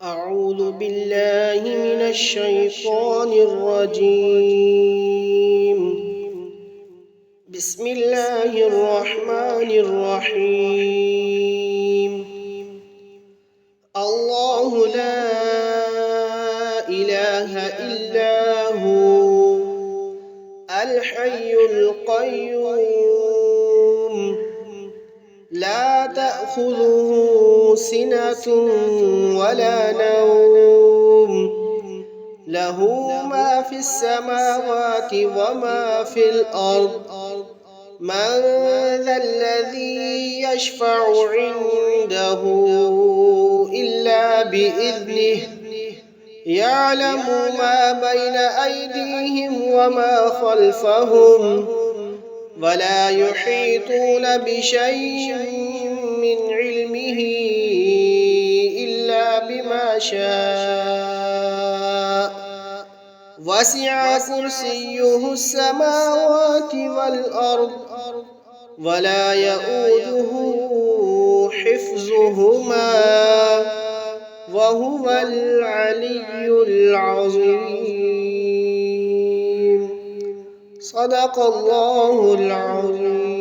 أعوذ بالله من الشيطان الرجيم. بسم الله الرحمن الرحيم. الله لا إله إلا هو الحي القيوم لا تأخذه سنة ولا نوم له ما في السماوات وما في الأرض من ذا الذي يشفع عنده إلا بإذنه يعلم ما بين أيديهم وما خلفهم ولا يحيطون بشيء من علمه إلا بما شاء وسع كرسيه السماوات والأرض ولا يؤوده حفظهما وهو العلي العظيم. صدق الله العظيم.